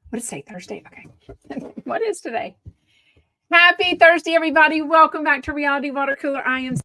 What is today? Thursday? Okay. What is today? Happy Thursday, everybody. Welcome back to Reality Water Cooler. I am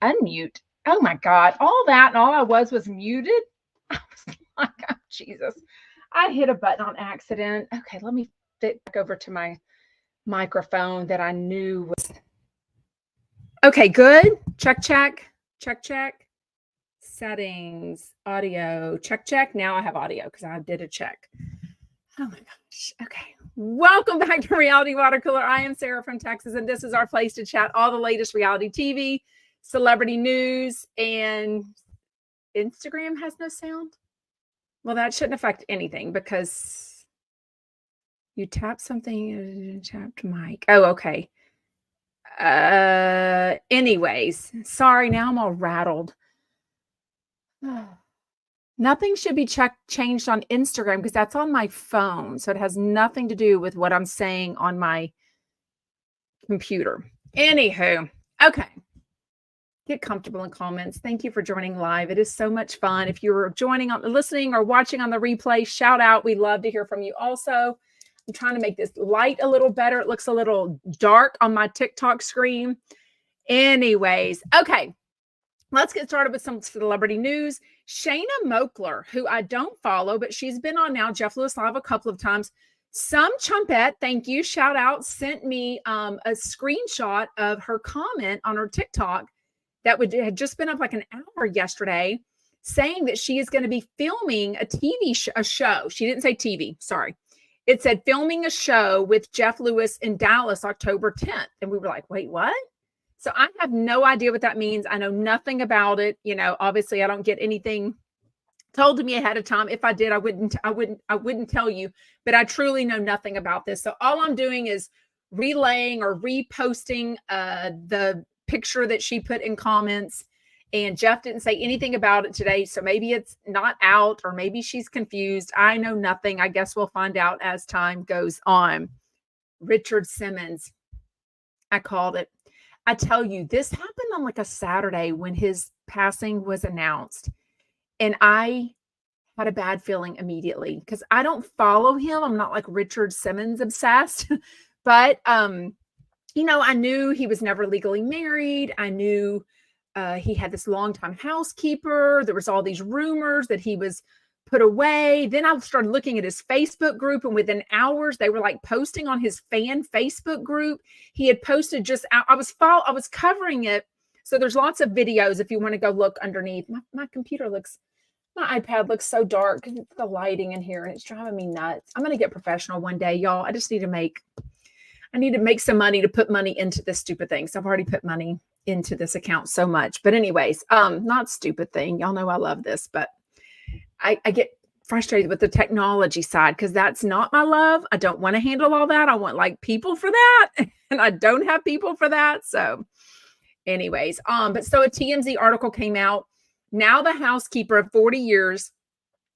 unmute. Oh my God. All that and all I was muted. I was like, oh, Jesus. I hit a button on accident. Okay, let me fit back over to my microphone that I knew was. Okay, good. Check, check, check, check. Settings, audio, check, check. Now I have audio because I did a check. Oh my gosh. Okay. Welcome back to Reality Water Cooler. I am Sarah from Texas, and this is our place to chat all the latest reality TV, celebrity news, and Instagram has no sound. Well, that shouldn't affect anything because you tap something, tapped mic. Oh, okay. Anyways, sorry. Now I'm all rattled. Nothing should be changed on Instagram because that's on my phone. So it has nothing to do with what I'm saying on my computer. Anywho, okay. Get comfortable in comments. Thank you for joining live. It is so much fun. If you're listening or watching on the replay, shout out. We love to hear from you also. I'm trying to make this light a little better. It looks a little dark on my TikTok screen. Anyways, okay. Let's get started with some celebrity news. Shayna Moakler, who I don't follow, but she's been on now Jeff Lewis Live a couple of times. Some chumpette, thank you, shout out, sent me a screenshot of her comment on her TikTok that had just been up like an hour yesterday, saying that she is going to be filming a show. She didn't say TV, sorry. It said filming a show with Jeff Lewis in Dallas, October 10th. And we were like, wait, what? So I have no idea what that means. I know nothing about it. You know, obviously I don't get anything told me ahead of time. If I did, I wouldn't tell you, but I truly know nothing about this. So all I'm doing is relaying or reposting the picture that she put in comments. And Jeff didn't say anything about it today. So maybe it's not out, or maybe she's confused. I know nothing. I guess we'll find out as time goes on. Richard Simmons. I called it. I tell you, this happened on like a Saturday when his passing was announced. And I had a bad feeling immediately because I don't follow him. I'm not like Richard Simmons obsessed, but, you know, I knew he was never legally married. I knew he had this longtime housekeeper. There was all these rumors that he was put away. Then I started looking at his Facebook group, and within hours, they were like posting on his fan Facebook group. He had posted just out. I was covering it. So there's lots of videos if you want to go look underneath. My iPad looks so dark because it's the lighting in here and it's driving me nuts. I'm going to get professional one day, y'all. I just need to make some money to put money into this stupid thing. So I've already put money into this account so much. But anyways, not stupid thing. Y'all know I love this, but I get frustrated with the technology side because that's not my love. I don't want to handle all that. I want like people for that. And I don't have people for that. So anyways, but so a TMZ article came out. Now the housekeeper of 40 years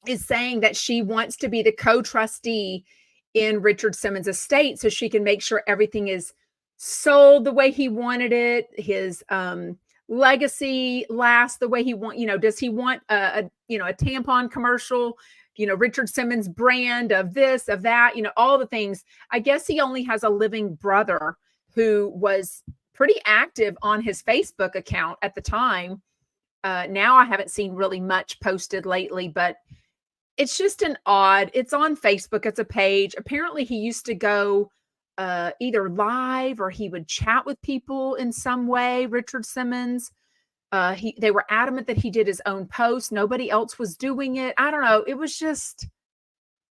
is saying that she wants to be the co-trustee in Richard Simmons' estate so she can make sure everything is sold the way he wanted it. His legacy lasts the way he want. You know, does he want a tampon commercial? You know, Richard Simmons brand of this, of that. You know, all the things. I guess he only has a living brother who was pretty active on his Facebook account at the time. Now I haven't seen really much posted lately, but it's just it's on Facebook. It's a page. Apparently he used to go either live or he would chat with people in some way. Richard Simmons, they were adamant that he did his own post. Nobody else was doing it. I don't know. It was just,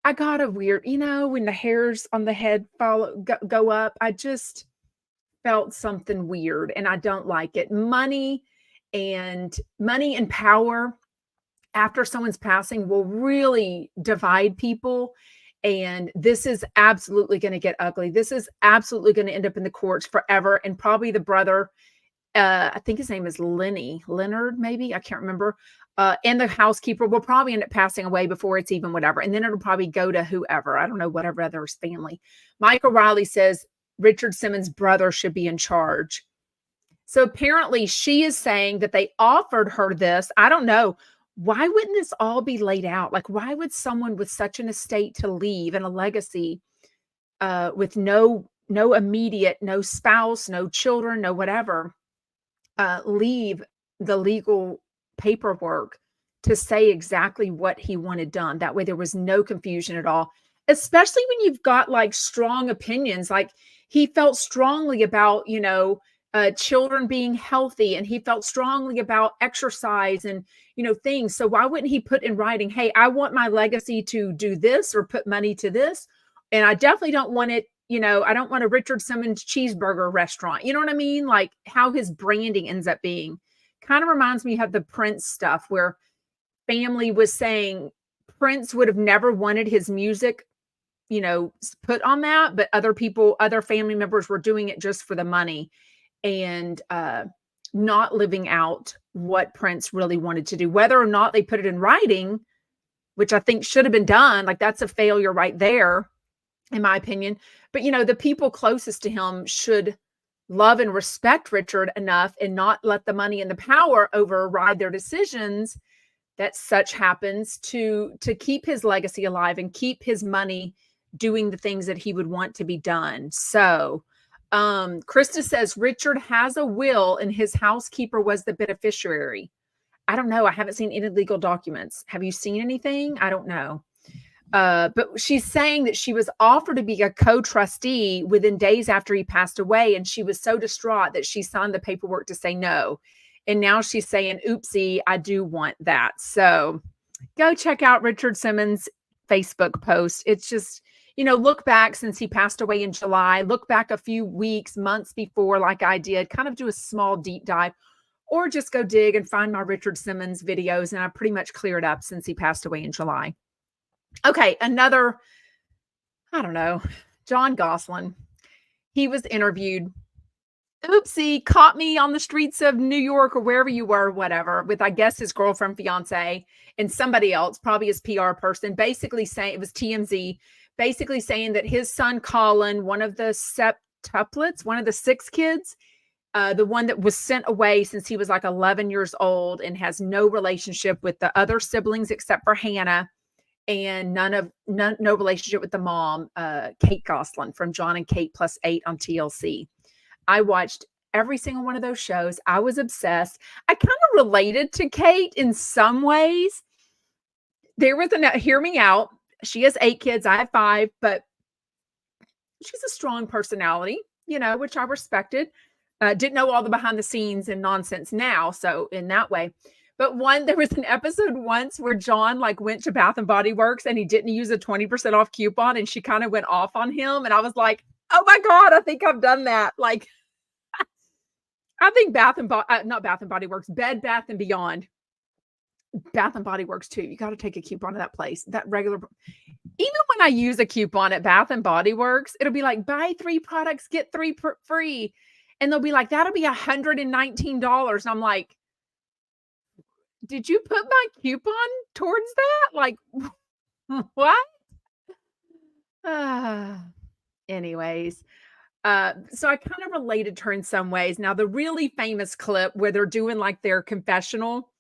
I got a weird, you know, when the hairs on the head go up, I just felt something weird and I don't like it. Money and power after someone's passing will really divide people. And this is absolutely going to get ugly. This is absolutely going to end up in the courts forever. And probably the brother, I think his name is Leonard, maybe, I can't remember. And the housekeeper will probably end up passing away before it's even whatever. And then it'll probably go to whoever, I don't know, whatever other's family. Mike O'Reilly says Richard Simmons' brother should be in charge. So apparently she is saying that they offered her this. I don't know. Why wouldn't this all be laid out? Like, why would someone with such an estate to leave and a legacy with no immediate, no spouse, no children, no whatever, leave the legal paperwork to say exactly what he wanted done? That way there was no confusion at all, especially when you've got like strong opinions. Like he felt strongly about, you know, children being healthy, and he felt strongly about exercise and, you know, things. So why wouldn't he put in writing, hey, I want my legacy to do this or put money to this. And I definitely don't want it, you know, I don't want a Richard Simmons cheeseburger restaurant. You know what I mean? Like how his branding ends up being kind of reminds me of the Prince stuff where family was saying Prince would have never wanted his music, you know, put on that, but other family members were doing it just for the money and not living out what Prince really wanted to do. Whether or not they put it in writing, which I think should have been done, like that's a failure right there, in my opinion. But, you know, the people closest to him should love and respect Richard enough and not let the money and the power override their decisions that such happens to keep his legacy alive and keep his money doing the things that he would want to be done. So Krista says Richard has a will and his housekeeper was the beneficiary. I don't know. I haven't seen any legal documents. Have you seen anything? I don't know. But she's saying that she was offered to be a co-trustee within days after he passed away. And she was so distraught that she signed the paperwork to say no. And now she's saying, oopsie, I do want that. So go check out Richard Simmons' Facebook post. It's just, you know, look back since he passed away in July, look back a few weeks, months before, like I did, kind of do a small deep dive, or just go dig and find my Richard Simmons videos. And I pretty much cleared up since he passed away in July. Okay, another, I don't know, Jon Gosselin. He was interviewed. Oopsie, caught me on the streets of New York or wherever you were, whatever, with, I guess, his girlfriend, fiance, and somebody else, probably his PR person, basically saying, it was TMZ, basically saying that his son, Colin, one of the septuplets, one of the 6 kids, the one that was sent away since he was like 11 years old and has no relationship with the other siblings except for Hannah, and no relationship with the mom, Kate Gosselin from Jon and Kate Plus 8 on TLC. I watched every single one of those shows. I was obsessed. I kind of related to Kate in some ways. There was hear me out. She has 8 kids. I have 5, but she's a strong personality, which I respected. Didn't know all the behind the scenes and nonsense now. So in that way. But there was an episode once where Jon went to Bath and Body Works and he didn't use a 20% off coupon, and she kind of went off on him. And I was like, oh my God, I think I've done that. I think not Bath and Body Works, Bed Bath and Beyond. Bath and Body Works too. You got to take a coupon to that place. That regular, even when I use a coupon at Bath and Body Works, it'll be like, buy 3 products, get 3 free. And they'll be like, that'll be $119. And I'm like, did you put my coupon towards that? What? Anyways, so I kind of related to her in some ways. Now, the really famous clip where they're doing their confessional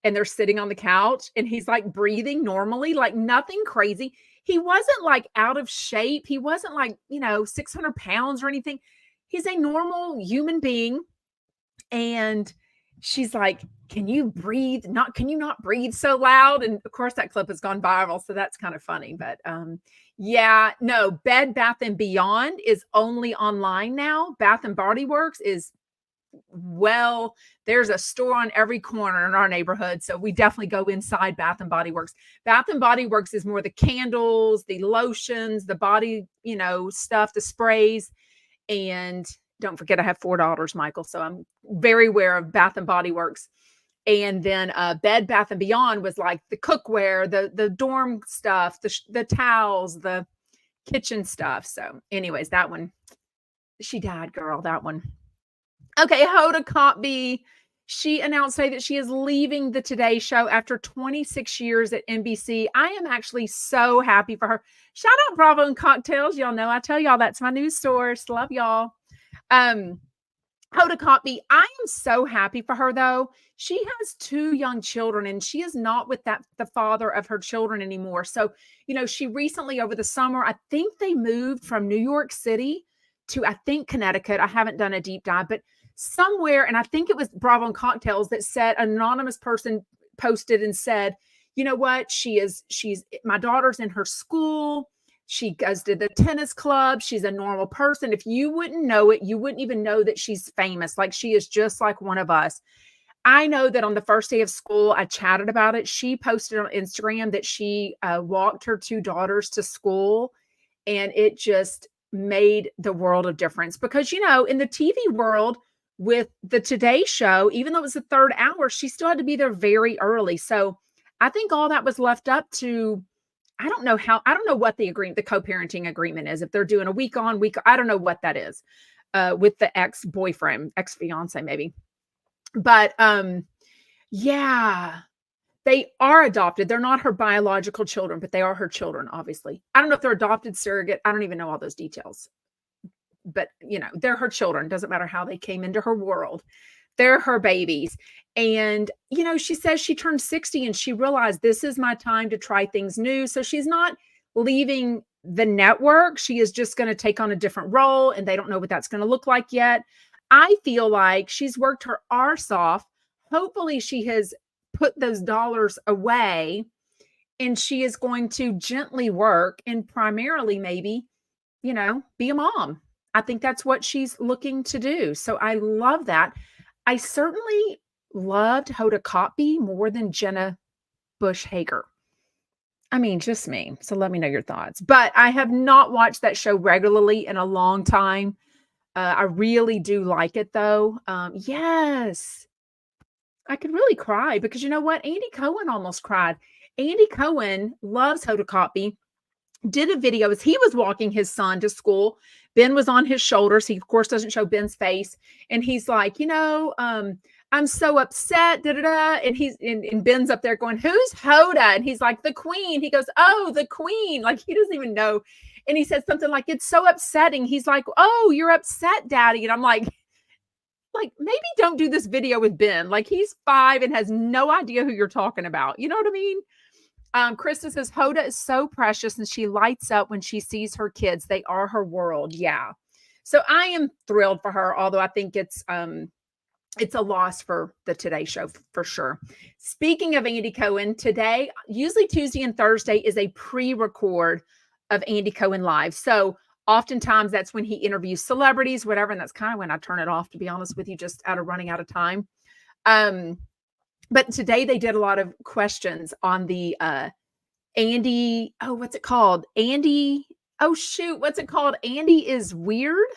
and they're sitting on the couch and he's breathing normally, nothing crazy. He wasn't out of shape. He wasn't 600 pounds or anything. He's a normal human being. And she's like, can you breathe? Can you not breathe so loud? And of course that clip has gone viral. So that's kind of funny, but, yeah, no, Bed Bath and Beyond is only online now. Bath and Body Works is, there's a store on every corner in our neighborhood. So we definitely go inside Bath and Body Works. Bath and Body Works is more the candles, the lotions, the body, stuff, the sprays. And don't forget, I have 4 daughters, Michael. So I'm very aware of Bath and Body Works. And then Bed Bath and Beyond was the cookware, the dorm stuff, the towels, the kitchen stuff. So anyways, that one, she died, girl, that one. Okay, Hoda Kotb, she announced today that she is leaving the Today Show after 26 years at NBC. I am actually so happy for her. Shout out Bravo and Cocktails. Y'all know I tell y'all that's my news source. Love y'all. Hoda Kotb, I am so happy for her, though. She has 2 young children, and she is not with the father of her children anymore. So, she recently, over the summer, I think they moved from New York City to, I think, Connecticut. I haven't done a deep dive, but somewhere, and I think it was Bravo and Cocktails that said, an anonymous person posted and said, you know what, she's my daughter's in her school. She goes to the tennis club. She's a normal person. If you wouldn't know it, you wouldn't even know that she's famous. She is just like one of us. I know that on the first day of school, I chatted about it. She posted on Instagram that she walked her 2 daughters to school, and it just made the world of difference because, in the TV world with the Today Show, even though it was the 3rd hour, she still had to be there very early. So I think all that was left up to, I don't know what the co-parenting agreement is. If they're doing a week on, week, I don't know what that is with the ex-boyfriend, ex-fiance maybe. But yeah, they are adopted. They're not her biological children, but they are her children, obviously. I don't know if they're adopted, surrogate. I don't even know all those details. But, they're her children. Doesn't matter how they came into her world. They're her babies. And, she says she turned 60 and she realized this is my time to try things new. So she's not leaving the network. She is just going to take on a different role, and they don't know what that's going to look like yet. I feel like she's worked her arse off. Hopefully she has put those dollars away, and she is going to gently work and primarily maybe, be a mom. I think that's what she's looking to do. So I love that. I certainly loved Hoda Kotb more than Jenna Bush Hager. I mean, just me. So let me know your thoughts. But I have not watched that show regularly in a long time. I really do like it, though. Yes. I could really cry because you know what? Andy Cohen almost cried. Andy Cohen loves Hoda Kotb, did a video as he was walking his son to school. Ben was on his shoulders. He, of course, doesn't show Ben's face. And he's like, I'm so upset. Da, da, da. And and Ben's up there going, who's Hoda? And he's like, the queen. He goes, oh, the queen. Like he doesn't even know. And he says something like, it's so upsetting. He's like, oh, you're upset, Daddy. And I'm like, maybe don't do this video with Ben. Like he's 5 and has no idea who you're talking about. You know what I mean? Krista says, Hoda is so precious and she lights up when she sees her kids. They are her world. Yeah. So I am thrilled for her, although I think it's a loss for the Today Show for sure. Speaking of Andy Cohen, today, usually Tuesday and Thursday is a pre-record of Andy Cohen Live. So oftentimes that's when he interviews celebrities, whatever. And that's kind of when I turn it off, to be honest with you, just running out of time. But today they did a lot of questions on the Andy. Oh, what's it called? Andy. Oh, shoot. What's it called? Andy is weird.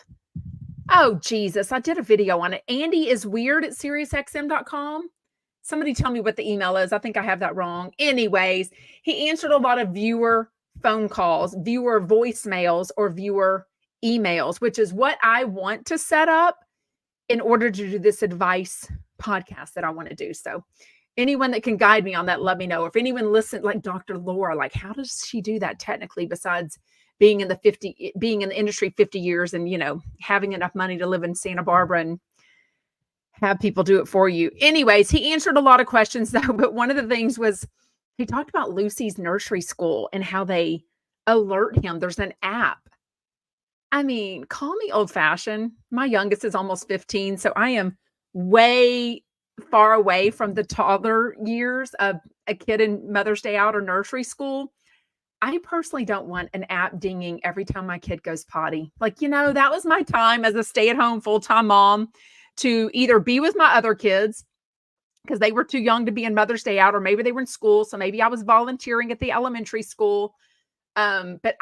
Oh, Jesus. I did a video on it. Andy is weird at SiriusXM.com. Somebody tell me what the email is. I think I have that wrong. Anyways, he answered a lot of viewer phone calls, viewer voicemails, or viewer emails, which is what I want to set up in order to do this advice podcast that I want to do. So anyone that can guide me on that, let me know. If anyone listen, like Dr. Laura, like how does she do that technically besides being in the industry 50 years and, having enough money to live in Santa Barbara and have people do it for you. Anyways, he answered a lot of questions though, but one of the things was he talked about Lucy's nursery school and how they alert him. There's an app. I mean, call me old fashioned. My youngest is almost 15. So I am way far away from the toddler years of a kid in Mother's Day out or nursery school. I personally don't want an app dinging every time my kid goes potty. Like, that was my time as a stay-at-home full-time mom to either be with my other kids because they were too young to be in Mother's Day out, or maybe they were in school. So maybe I was volunteering at the elementary school. But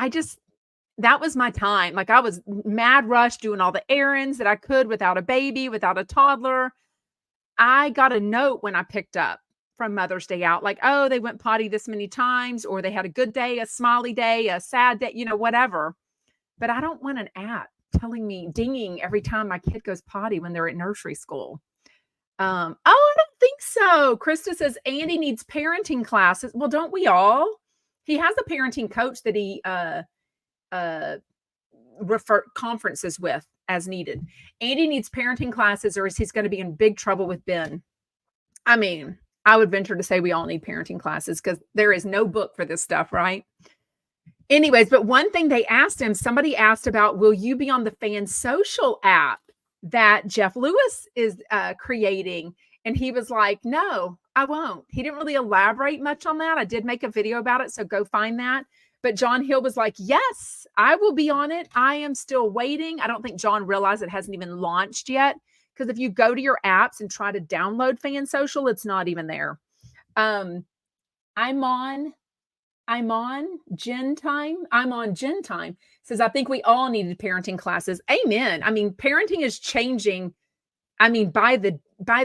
that was my time. Like I was mad rush doing all the errands that I could without a baby, without a toddler. I got a note when I picked up from Mother's Day out, like, oh, they went potty this many times, or they had a good day, a smiley day, a sad day, whatever. But I don't want an app telling me, dinging every time my kid goes potty when they're at nursery school. I don't think so. Krista says Andy needs parenting classes. Well, don't we all? He has a parenting coach that he refer conferences with as needed. Andy needs parenting classes or he's going to be in big trouble with Ben. I mean, I would venture to say we all need parenting classes because there is no book for this stuff, right? Anyways, but one thing they asked him, somebody asked about, will you be on the Fan Social app that Jeff Lewis is creating? And he was like, no, I won't. He didn't really elaborate much on that. I did make a video about it, so go find that. But John Hill was like, yes, I will be on it. I am still waiting. I don't think John realized it hasn't even launched yet. Because if you go to your apps and try to download Fan Social, it's not even there. I'm on Gen Time. I'm on Gen Time. Says, I think we all needed parenting classes. Amen. I mean, parenting is changing. I mean, by the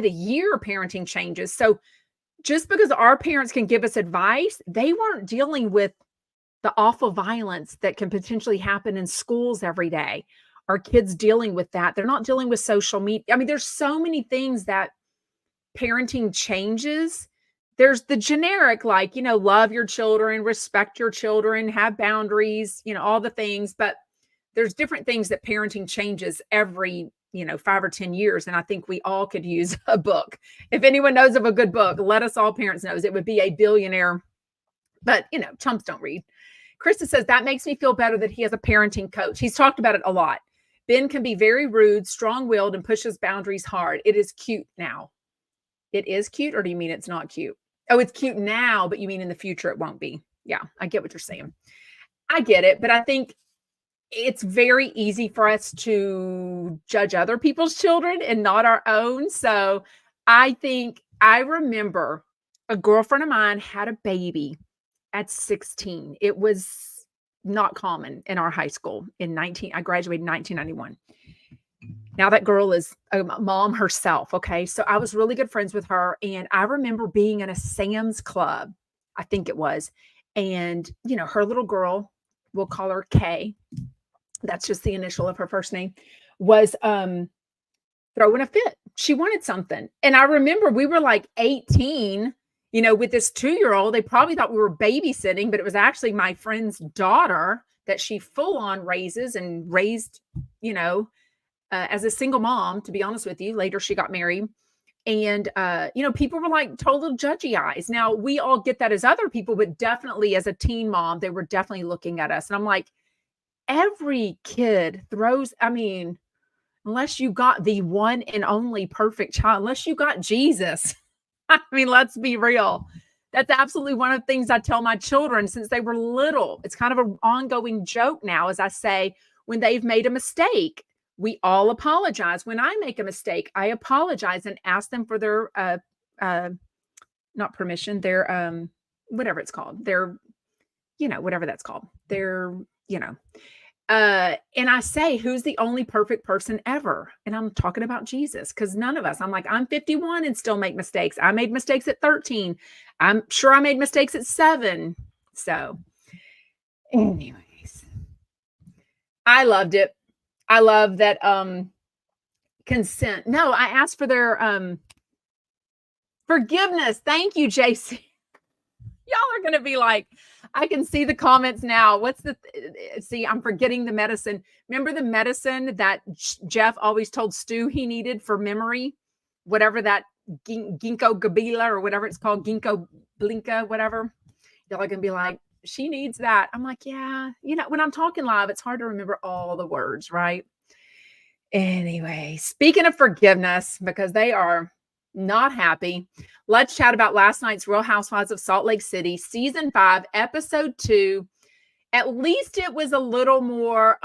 year, parenting changes. So just because our parents can give us advice, they weren't dealing with the awful violence that can potentially happen in schools every day. Our kids dealing with that. They're not dealing with social media. I mean, there's so many things that parenting changes. There's the generic, like, love your children, respect your children, have boundaries, all the things. But there's different things that parenting changes every, 5 or 10 years. And I think we all could use a book. If anyone knows of a good book, let us all parents know. It would be A Billionaire. But, chumps don't read. Krista says, that makes me feel better that he has a parenting coach. He's talked about it a lot. Ben can be very rude, strong-willed, and pushes boundaries hard. It is cute now. It is cute, or do you mean it's not cute? Oh, it's cute now, but you mean in the future it won't be. Yeah, I get what you're saying. I get it, but I think it's very easy for us to judge other people's children and not our own. So I remember a girlfriend of mine had a baby at 16. It was not common in our high school I graduated in 1991. Now that girl is a mom herself. Okay. So I was really good friends with her. And I remember being in a Sam's Club, I think it was. And, her little girl, we'll call her Kay. That's just the initial of her first name, was throwing a fit. She wanted something. And I remember we were like 18, with this 2-year-old. They probably thought we were babysitting, but it was actually my friend's daughter that she full on raises and raised, as a single mom, to be honest with you. Later, she got married. And, people were like total judgy eyes. Now, we all get that as other people, but definitely as a teen mom, they were definitely looking at us. And I'm like, every kid throws, unless you got the one and only perfect child, unless you got Jesus. Let's be real. That's absolutely one of the things I tell my children since they were little. It's kind of an ongoing joke now, as I say, when they've made a mistake, we all apologize. When I make a mistake, I apologize and ask them for their, not permission, their, whatever it's called, their, whatever that's called, their, and I say, who's the only perfect person ever? And I'm talking about Jesus, because none of us, I'm like, I'm 51 and still make mistakes. I made mistakes at 13. I'm sure I made mistakes at 7. So anyways, I loved it. I love that, consent. No, I asked for their, forgiveness. Thank you, JC. Y'all are going to be like, I can see the comments now. See, I'm forgetting the medicine. Remember the medicine that Jeff always told Stu he needed for memory? Whatever that ginkgo gabila or whatever it's called, ginkgo blinka, whatever. Y'all are going to be like, she needs that. I'm like, yeah. When I'm talking live, it's hard to remember all the words, right? Anyway, speaking of forgiveness, because they are not happy, let's chat about last night's Real Housewives of Salt Lake City, season 5, episode 2. At least it was a little more,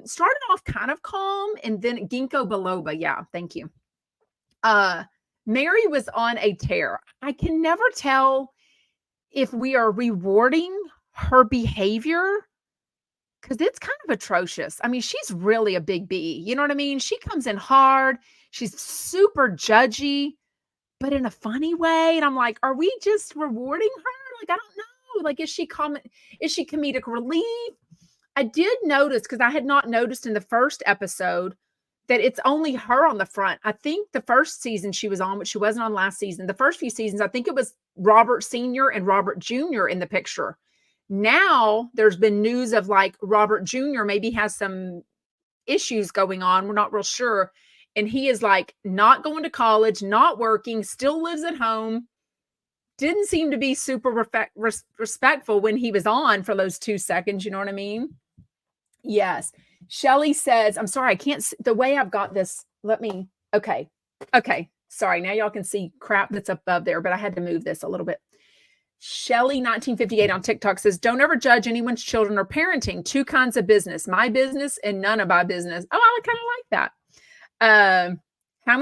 started off kind of calm, and then ginkgo biloba. Yeah, thank you. Mary was on a tear. I can never tell if we are rewarding her behavior, because it's kind of atrocious. She's really a big B. You know what I mean? She comes in hard. She's super judgy, but in a funny way. And I'm like, are we just rewarding her? Like, I don't know. Like, is she comedic relief? I did notice, because I had not noticed in the first episode, that it's only her on the front. I think the first season she was on, but she wasn't on last season. The first few seasons, I think it was Robert Sr. and Robert Jr. in the picture. Now there's been news of like Robert Jr. maybe has some issues going on. We're not real sure. And he is like not going to college, not working, still lives at home. Didn't seem to be super respectful when he was on for those 2 seconds. You know what I mean? Yes. Shelly says, I'm sorry, I can't see the way I've got this. Okay. Sorry. Now y'all can see crap that's above there, but I had to move this a little bit. Shelly 1958 on TikTok says, don't ever judge anyone's children or parenting. 2 kinds of business, my business and none of my business. Oh, I kind of like that. How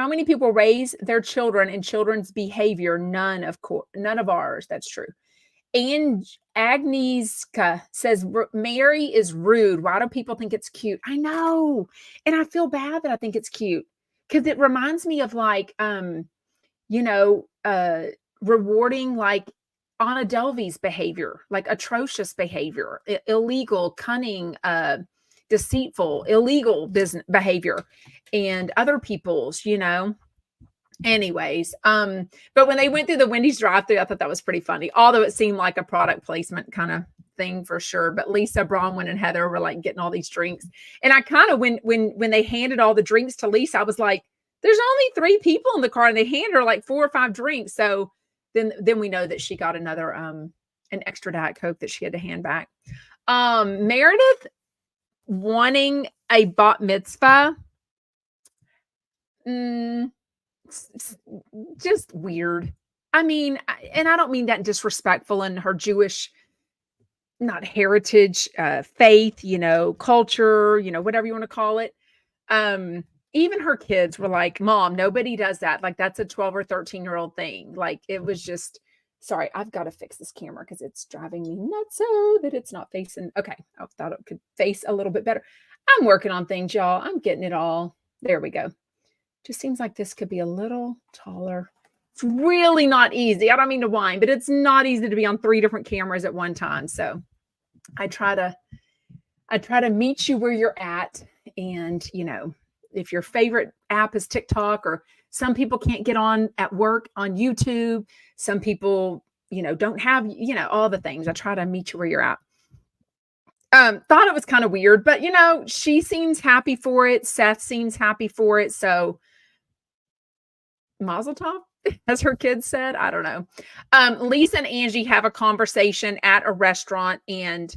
many people raise their children and children's behavior? None of ours. That's true. And Agnieszka says, Mary is rude. Why do people think it's cute? I know. And I feel bad that I think it's cute, because it reminds me of like, rewarding like Anna Delvey's behavior, like atrocious behavior, illegal, cunning, deceitful, illegal business behavior, and other people's, anyways. But when they went through the Wendy's drive-thru, I thought that was pretty funny, although it seemed like a product placement kind of thing for sure. But Lisa, Bronwyn, and Heather were like getting all these drinks. And I kind of, when they handed all the drinks to Lisa, I was like, there's only 3 people in the car and they handed her like 4 or 5 drinks. So then we know that she got another, an extra Diet Coke that she had to hand back. Meredith wanting a bat mitzvah. Just weird. And I don't mean that disrespectful in her Jewish, not heritage, faith, culture, whatever you want to call it. Even her kids were like, Mom, nobody does that. Like, that's a 12 or 13-year-old thing. Like, it was just, sorry, I've got to fix this camera because it's driving me nuts so that it's not facing. Okay. I thought it could face a little bit better. I'm working on things, y'all. I'm getting it all. There we go. Just seems like this could be a little taller. It's really not easy. I don't mean to whine, but it's not easy to be on 3 different cameras at one time. So I try to meet you where you're at. And, if your favorite app is TikTok, or some people can't get on at work on YouTube, some people, don't have, all the things. I try to meet you where you're at. Thought it was kind of weird, but she seems happy for it. Seth seems happy for it. So Mazel tov, as her kids said. I don't know. Lisa and Angie have a conversation at a restaurant, and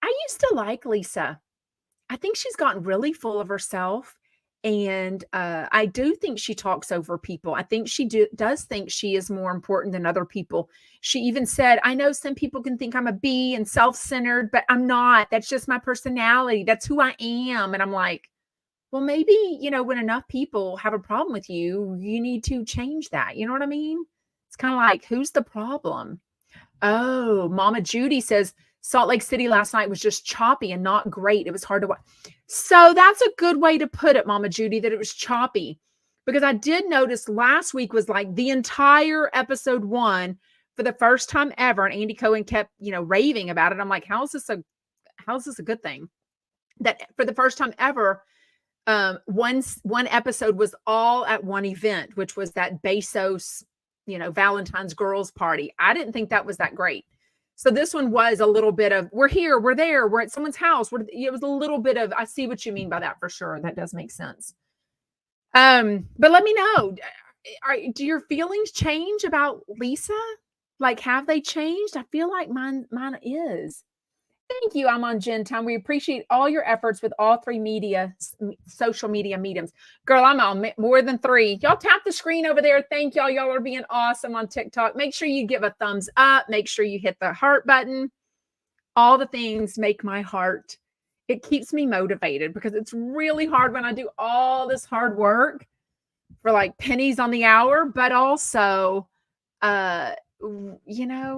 I used to like Lisa. I think she's gotten really full of herself. And I do think she talks over people. I think she does think she is more important than other people. She even said, I know some people can think I'm a bee and self-centered, but I'm not. That's just my personality. That's who I am. And I'm like, well, maybe, when enough people have a problem with you, you need to change that. You know what I mean? It's kind of like, who's the problem? Oh, Mama Judy says, Salt Lake City last night was just choppy and not great. It was hard to watch. So that's a good way to put it, Mama Judy, that it was choppy. Because I did notice last week was like the entire episode 1 for the first time ever. And Andy Cohen kept, raving about it. I'm like, how's this a good thing? That for the first time ever, one episode was all at one event, which was that Bezos, Valentine's girls party. I didn't think that was that great. So this one was a little bit of, we're here, we're there, we're at someone's house. It was a little bit of, I see what you mean by that for sure. That does make sense. But let me know, do your feelings change about Lisa? Like, have they changed? I feel like mine is. Thank you. I'm on Gen Time. We appreciate all your efforts with all 3 social media mediums. Girl, I'm on more than 3. Y'all tap the screen over there. Thank y'all. Y'all are being awesome on TikTok. Make sure you give a thumbs up. Make sure you hit the heart button. All the things make my heart. It keeps me motivated, because it's really hard when I do all this hard work for like pennies on the hour, but also,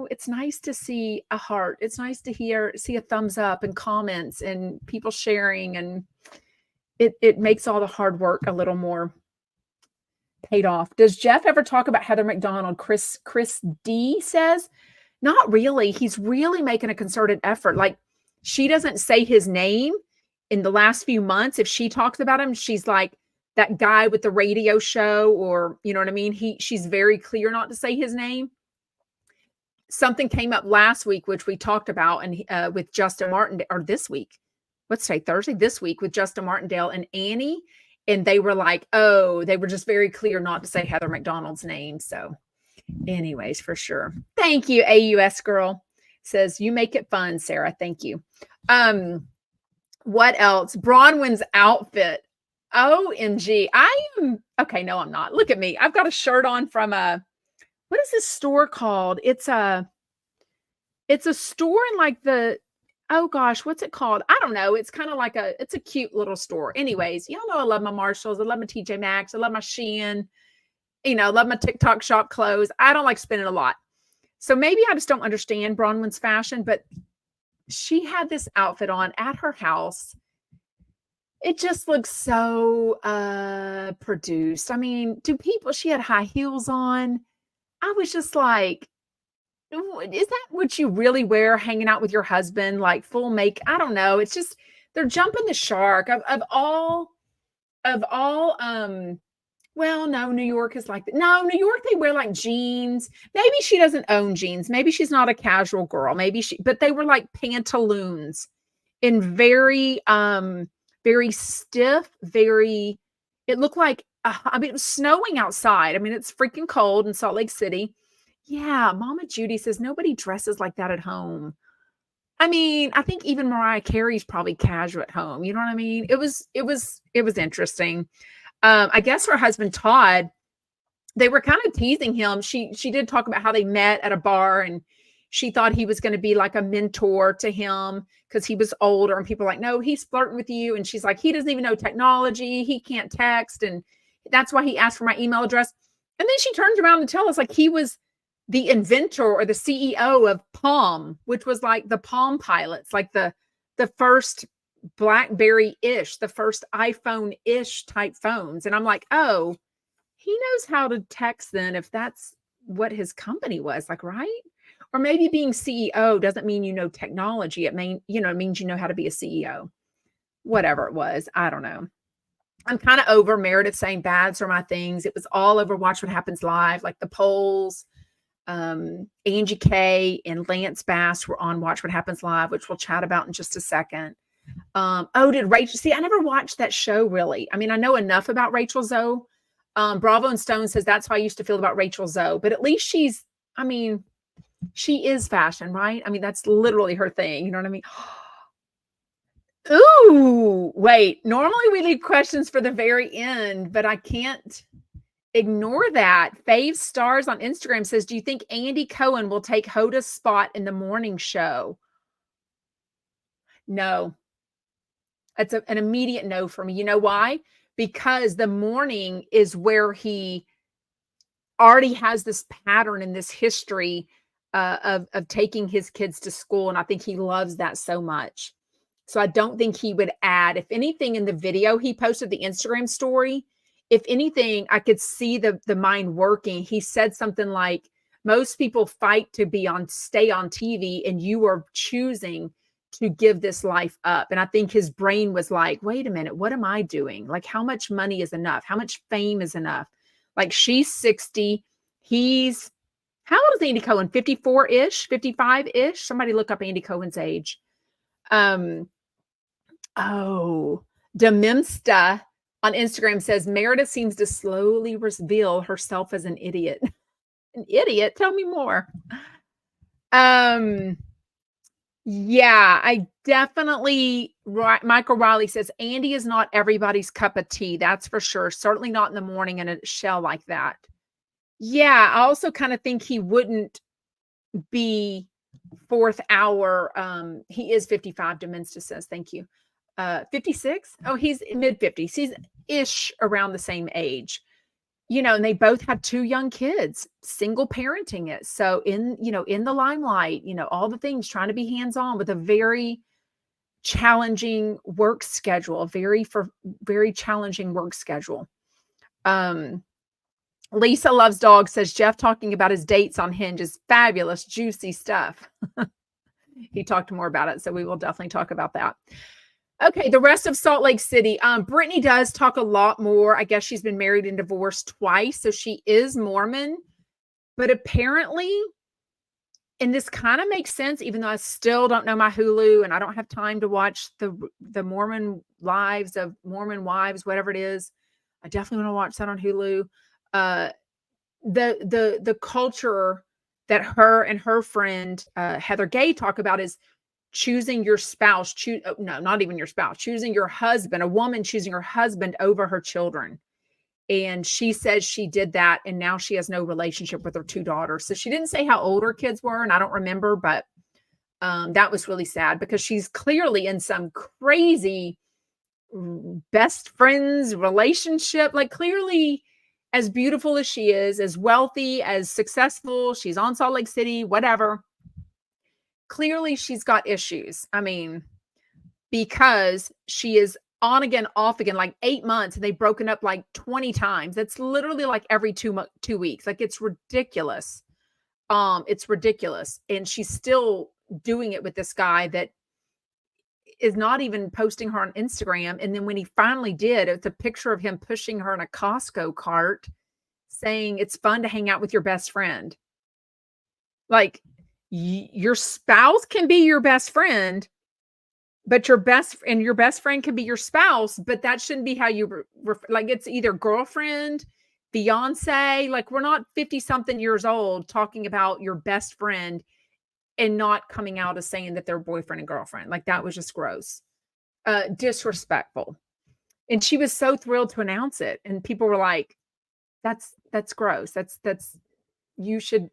it's nice to see a heart. It's nice to see a thumbs up and comments and people sharing, and it makes all the hard work a little more paid off. Does Jeff ever talk about Heather McDonald? Chris D says, not really. He's really making a concerted effort. Like, she doesn't say his name in the last few months. If she talks about him, she's like that guy with the radio show, or, you know what I mean? She's very clear not to say his name. Something came up last week, which we talked about, and with Justin Martindale, or this week, let's say Thursday, this week, with Justin Martindale and Annie. And they were like, they were just very clear not to say Heather McDonald's name. So anyways, for sure. Thank you, AUS girl. Says, you make it fun, Sarah. Thank you. What else? Bronwyn's outfit. OMG. Okay, no, I'm not. Look at me. I've got a shirt on from what is this store called? It's a store in like oh gosh, what's it called? I don't know. It's kind of like it's a cute little store. Anyways, y'all know I love my Marshalls. I love my TJ Maxx. I love my Shein. Love my TikTok shop clothes. I don't like spending a lot. So maybe I just don't understand Bronwyn's fashion, but she had this outfit on at her house. It just looks so produced. I mean, she had high heels on. I was just like, is that what you really wear hanging out with your husband? Like full make? I don't know. It's just, they're jumping the shark of all, well, no, New York is like that. No, New York, they wear like jeans. Maybe she doesn't own jeans. Maybe she's not a casual girl. But they were like pantaloons in very stiff, it looked like, it was snowing outside. I mean, it's freaking cold in Salt Lake City. Yeah. Mama Judy says nobody dresses like that at home. I mean, I think even Mariah Carey's probably casual at home. You know what I mean? It was interesting. I guess her husband, Todd, they were kind of teasing him. She did talk about how they met at a bar, and she thought he was going to be like a mentor to him because he was older, and people were like, no, he's flirting with you. And she's like, he doesn't even know technology. He can't text. And that's why he asked for my email address. And then she turns around and tells us like he was the inventor or the CEO of Palm, which was like the Palm pilots, like the first BlackBerry-ish, the first iPhone-ish type phones. And I'm like, oh, he knows how to text then if that's what his company was like, right? Or maybe being CEO doesn't mean you know technology. It means you know how to be a CEO. Whatever it was, I don't know. I'm kind of over Meredith saying baths are my things. It was all over Watch What Happens Live, like the polls. Angie K and Lance Bass were on Watch What Happens Live, which we'll chat about in just a second. Did Rachel see? I never watched that show really. I mean, I know enough about Rachel Zoe. Bravo and Stone says that's how I used to feel about Rachel Zoe, but at least she is fashion, right? I mean, that's literally her thing. You know what I mean? Ooh, wait. Normally we leave questions for the very end, but I can't ignore that. Fave Stars on Instagram says, do you think Andy Cohen will take Hoda's spot in the morning show? No. That's an immediate no for me. You know why? Because the morning is where he already has this pattern and this history of taking his kids to school. And I think he loves that so much. So I don't think he would add, if anything, in the video he posted, the Instagram story, if anything, I could see the mind working. He said something like, most people fight to stay on TV, and you are choosing to give this life up. And I think his brain was like, wait a minute, what am I doing? Like, how much money is enough? How much fame is enough? Like, she's 60. How old is Andy Cohen? 54-ish, 55-ish. Somebody look up Andy Cohen's age. Demimsta on Instagram says, Meredith seems to slowly reveal herself as an idiot. An idiot? Tell me more. Yeah, I definitely, Michael Riley says, Andy is not everybody's cup of tea. That's for sure. Certainly not in the morning in a shell like that. Yeah, I also kind of think he wouldn't be fourth hour. He is 55, Deminsta says, thank you. 56? Oh, he's mid-50s. He's ish around the same age. And they both had 2 young kids, single parenting it. So in the limelight, all the things, trying to be hands-on with a very challenging work schedule, very challenging work schedule. Lisa Loves Dogs says, Jeff talking about his dates on Hinge is fabulous, juicy stuff. He talked more about it, so we will definitely talk about that. Okay, the rest of Salt Lake City. Brittany does talk a lot more. I guess she's been married and divorced twice, so she is Mormon. But apparently, and this kind of makes sense, even though I still don't know my Hulu and I don't have time to watch the Mormon lives of Mormon wives, whatever it is. I definitely want to watch that on Hulu. The culture that her and her friend Heather Gay talk about is choosing your spouse, not even your spouse, choosing your husband, a woman choosing her husband over her children. And she says she did that, and now she has no relationship with her 2 daughters. So she didn't say how old her kids were, and I don't remember, but that was really sad because she's clearly in some crazy best friends relationship, like clearly as beautiful as she is, as wealthy, as successful, she's on Salt Lake City, whatever. Clearly she's got issues. I mean, because she is on again, off again, like 8 months, and they've broken up like 20 times. It's literally like every 2 weeks. Like, it's ridiculous. It's ridiculous. And she's still doing it with this guy that is not even posting her on Instagram. And then when he finally did, it's a picture of him pushing her in a Costco cart saying it's fun to hang out with your best friend. Like, your spouse can be your best friend, but your best friend can be your spouse, but that shouldn't be how you like, it's either girlfriend, fiance. Like, we're not 50 something years old talking about your best friend and not coming out as saying that they're boyfriend and girlfriend. Like, that was just gross, disrespectful. And she was so thrilled to announce it. And people were like, that's gross. That's you should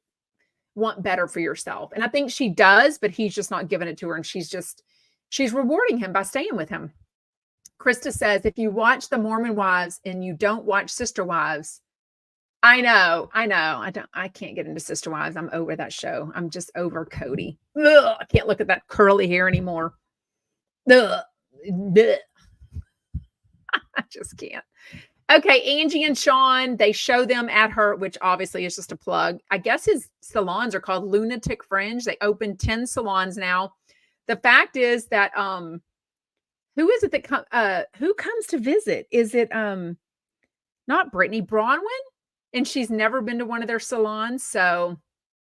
want better for yourself. And I think she does, but he's just not giving it to her. And she's rewarding him by staying with him. Krista says, if you watch the Mormon Wives and you don't watch Sister Wives, I know. I can't get into Sister Wives. I'm over that show. I'm just over Cody. Ugh, I can't look at that curly hair anymore. Ugh. bleh. I just can't. Okay, Angie and Sean, they show them at her, which obviously is just a plug. I guess his salons are called Lunatic Fringe. They opened 10 salons now. The fact is that who is it that who comes to visit? Is it not Brittany Bronwyn? And she's never been to one of their salons, so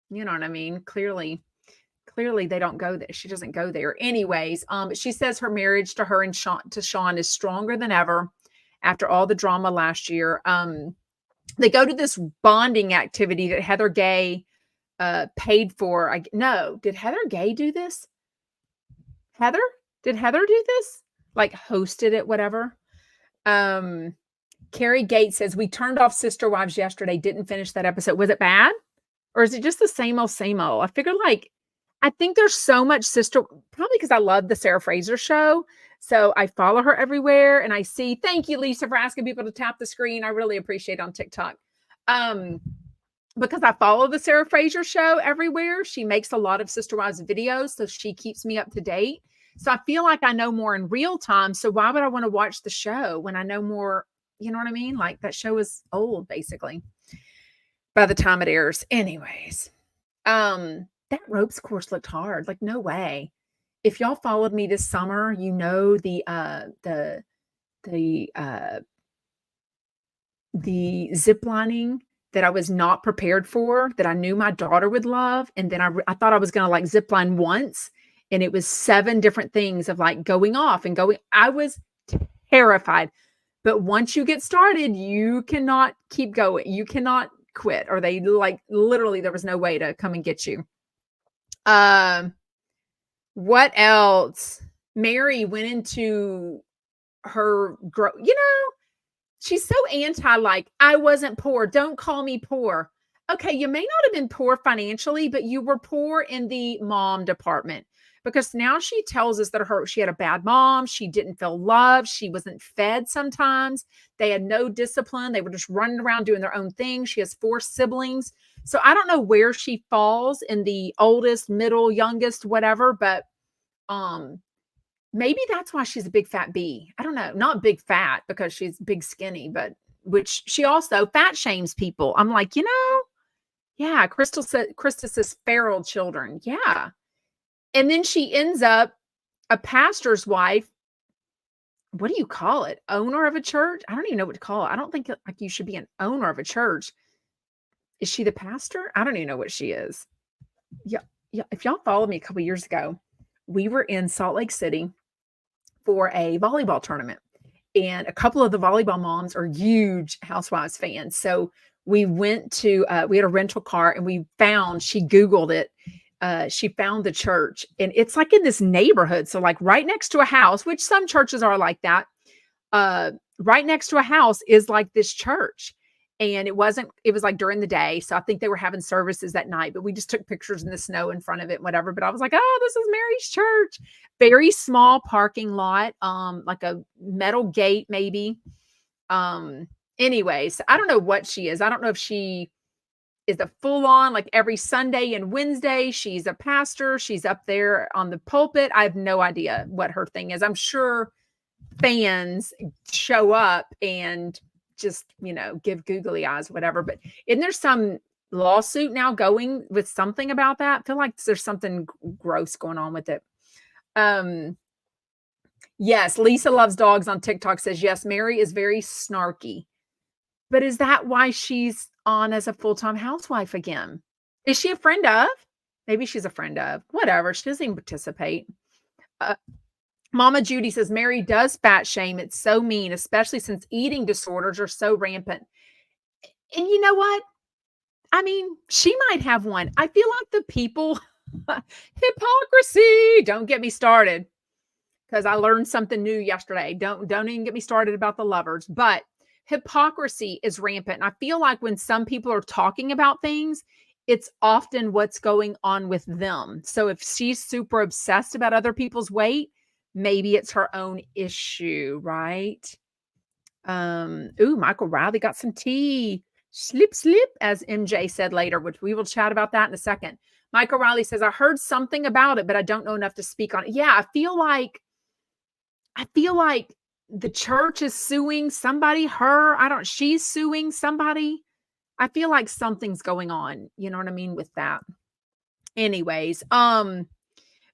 you know what I mean? Clearly they don't go there. She doesn't go there. Anyways, she says her marriage to her and Sean is stronger than ever after all the drama last year. They go to this bonding activity that Heather Gay paid for. No, did Heather Gay do this? Did Heather do this? Like hosted it, whatever. Carrie Gates says, we turned off Sister Wives yesterday, didn't finish that episode. Was it bad? Or is it just the same old, same old? I figured I think there's so much probably because I love the Sarah Fraser show. So I follow her everywhere and I see, thank you, Lisa, for asking people to tap the screen. I really appreciate it on TikTok. Because I follow the Sarah Fraser show everywhere. She makes a lot of Sister Wives videos, so she keeps me up to date. So I feel like I know more in real time. So why would I want to watch the show when I know more? You know what I mean? Like that show is old, basically, by the time it airs. Anyways, that ropes course looked hard. Like, no way. If y'all followed me this summer, you know the zip lining that I was not prepared for, that I knew my daughter would love. And then I thought I was going to like zip line once. And it was 7 different things of like going off and going. I was terrified. But once you get started, you cannot keep going. You cannot quit. Or they like literally there was no way to come and get you. What else? Mary went into her, she's so anti, like, I wasn't poor. Don't call me poor. Okay, you may not have been poor financially, but you were poor in the mom department. Because now she tells us that she had a bad mom. She didn't feel loved. She wasn't fed sometimes. They had no discipline. They were just running around doing their own thing. She has 4 siblings. So I don't know where she falls in the oldest, middle, youngest, whatever. But maybe that's why she's a big fat B. I don't know. Not big fat because she's big skinny, but which she also fat shames people. I'm like, yeah, Krista says feral children. Yeah. And then she ends up a pastor's wife. What do you call it? Owner of a church? I don't even know what to call it. I don't think like you should be an owner of a church. Is she the pastor? I don't even know what she is. Yeah. If y'all followed me a couple years ago, we were in Salt Lake City for a volleyball tournament. And a couple of the volleyball moms are huge Housewives fans. So we went to, we had a rental car and she Googled it. She found the church and it's like in this neighborhood. So like right next to a house, which some churches are like that, right next to a house is like this church. And it was like during the day. So I think they were having services that night, but we just took pictures in the snow in front of it, whatever. But I was like, oh, this is Mary's church. Very small parking lot, like a metal gate, maybe. Anyways, I don't know what she is. I don't know if she is a full on, like every Sunday and Wednesday, she's a pastor. She's up there on the pulpit. I have no idea what her thing is. I'm sure fans show up and just, give googly eyes, whatever. But isn't there some lawsuit now going with something about that? I feel like there's something gross going on with it. Yes, Lisa Loves Dogs on TikTok says, yes, Mary is very snarky. But is that why she's on as a full-time housewife again? Is she a friend of? Maybe she's a friend of. Whatever. She doesn't even participate. Mama Judy says, Mary does fat shame. It's so mean, especially since eating disorders are so rampant. And you know what? I mean, she might have one. I feel like the people, hypocrisy, don't get me started. Because I learned something new yesterday. Don't even get me started about the lovers. But hypocrisy is rampant. And I feel like when some people are talking about things, it's often what's going on with them. So if she's super obsessed about other people's weight, maybe it's her own issue, right? Michael Riley got some tea. Slip, as MJ said later, which we will chat about that in a second. Michael Riley says, I heard something about it, but I don't know enough to speak on it. Yeah, I feel like I feel like the church is suing somebody, she's suing somebody. I feel like something's going on, you know what I mean, with that. Anyways,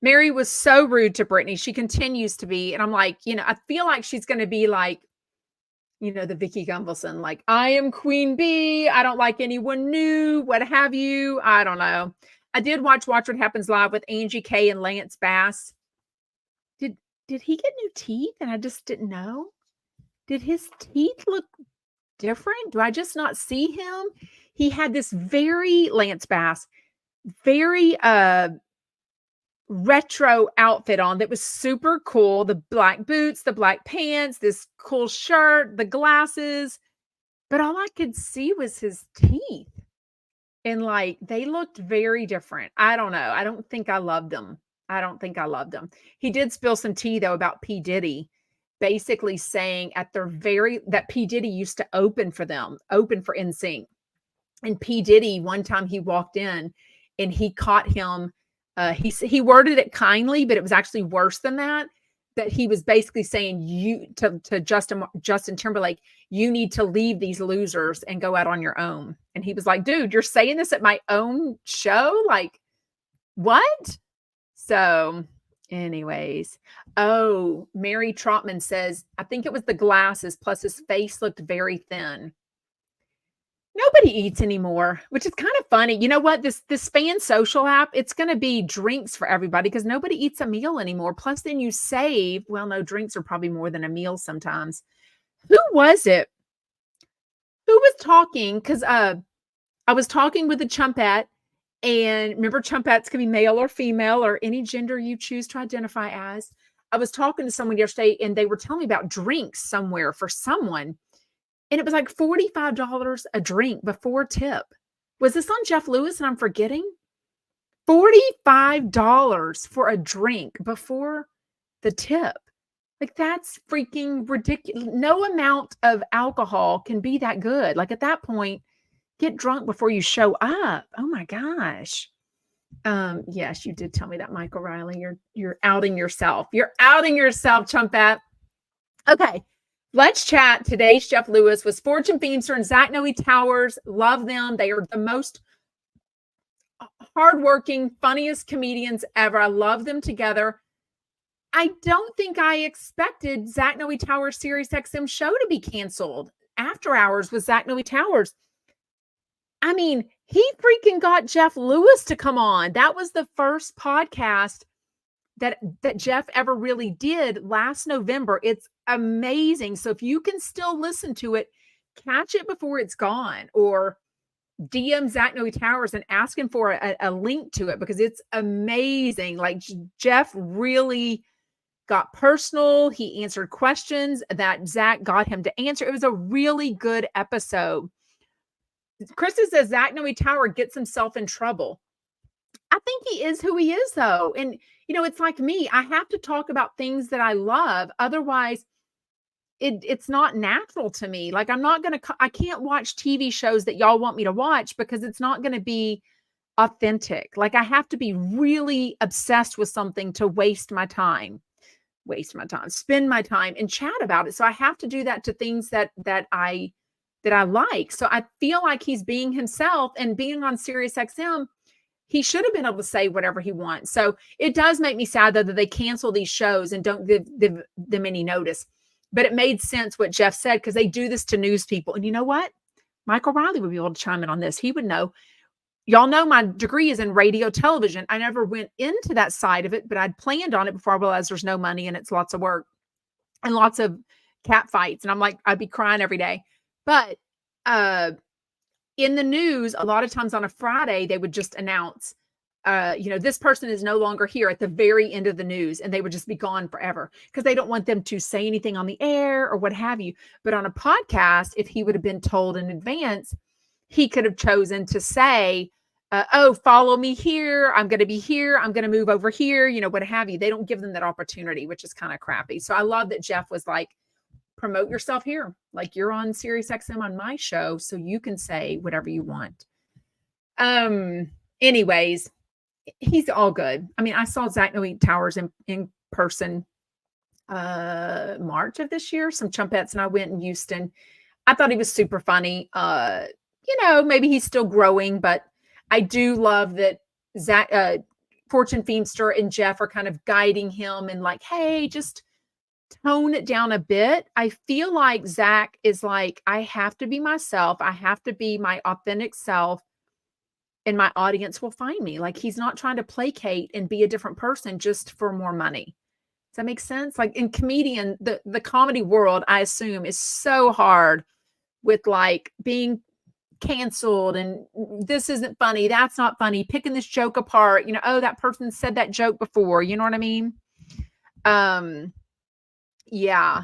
Mary was so rude to Brittany. She continues to be, and I'm like, I feel like she's going to be like, the Vicky Gunvalson, like, I am Queen Bee. I don't like anyone new, what have you. I don't know. I did watch What Happens Live with Angie K and Lance Bass. Did he get new teeth and I just didn't know? Did his teeth look different? Do I just not see him? He had this Lance Bass, very retro outfit on that was super cool. The black boots, the black pants, this cool shirt, the glasses. But all I could see was his teeth. And like, they looked very different. I don't know. I don't think I loved them. He did spill some tea though about P. Diddy, basically saying that P. Diddy used to open for NSYNC. And P. Diddy, one time he walked in and he caught him. He worded it kindly, but it was actually worse than that. That he was basically saying to Justin Timberlake, you need to leave these losers and go out on your own. And he was like, dude, you're saying this at my own show? Like, what? So anyways, Mary Trotman says, I think it was the glasses plus his face looked very thin. Nobody eats anymore, which is kind of funny. You know what? This Fan Social app, it's going to be drinks for everybody because nobody eats a meal anymore. Plus, then you save. Well, no, drinks are probably more than a meal sometimes. Who was it? Who was talking? Because I was talking with a chumpette, and remember, chumpettes can be male or female or any gender you choose to identify as. I was talking to someone yesterday, and they were telling me about drinks somewhere for someone. And it was like $45 a drink before tip. Was this on Jeff Lewis and I'm forgetting? $45 for a drink before the tip. Like, that's freaking ridiculous. No amount of alcohol can be that good. Like, at that point, get drunk before you show up. Oh my gosh. Yes, you did tell me that, Michael Riley. You're outing yourself. You're outing yourself, Chumpette. Okay. Let's chat. Today's Jeff Lewis with Fortune Feimster and Zach Noe Towers. Love them. They are the most hardworking, funniest comedians ever. I love them together. I don't think I expected Zach Noe Towers' SiriusXM show to be canceled. After Hours with Zach Noe Towers. I mean, he freaking got Jeff Lewis to come on. That was the first podcast that Jeff ever really did last November. It's amazing. So if you can still listen to it, catch it before it's gone, or DM Zach Noe Towers and ask him for a link to it, because it's amazing. Like, Jeff really got personal. He answered questions that Zach got him to answer. It was a really good episode. Krista says Zach Noe Tower gets himself in trouble. I think he is who he is, though. And, it's like me. I have to talk about things that I love. Otherwise, it's not natural to me. Like, I can't watch TV shows that y'all want me to watch because it's not going to be authentic. Like, I have to be really obsessed with something to spend my time and chat about it. So I have to do that to things that I like. So I feel like he's being himself, and being on SiriusXM, he should have been able to say whatever he wants. So it does make me sad, though, that they cancel these shows and don't give them any notice. But it made sense what Jeff said, because they do this to news people. And you know what? Michael Riley would be able to chime in on this. He would know. Y'all know my degree is in radio television. I never went into that side of it, but I'd planned on it before I realized there's no money and it's lots of work and lots of cat fights. And I'm like, I'd be crying every day. But in the news, a lot of times on a Friday, they would just announce, this person is no longer here at the very end of the news, and they would just be gone forever because they don't want them to say anything on the air or what have you. But on a podcast, if he would have been told in advance, he could have chosen to say, follow me here. I'm going to be here. I'm going to move over here, what have you. They don't give them that opportunity, which is kind of crappy. So I love that Jeff was like, promote yourself here. Like, you're on SiriusXM on my show, so you can say whatever you want. Anyways, he's all good. I mean, I saw Zach Noe Towers in person March of this year. Some chumpettes and I went in Houston. I thought he was super funny. Maybe he's still growing, but I do love that Zach, Fortune Feimster and Jeff are kind of guiding him and like, hey, just tone it down a bit. I feel like Zach is like, I have to be myself. I have to be my authentic self, and my audience will find me. Like, he's not trying to placate and be a different person just for more money. Does that make sense? Like in comedian, the comedy world, I assume, is so hard with like being canceled and this isn't funny, that's not funny, picking this joke apart, oh, that person said that joke before, you know what I mean? Yeah.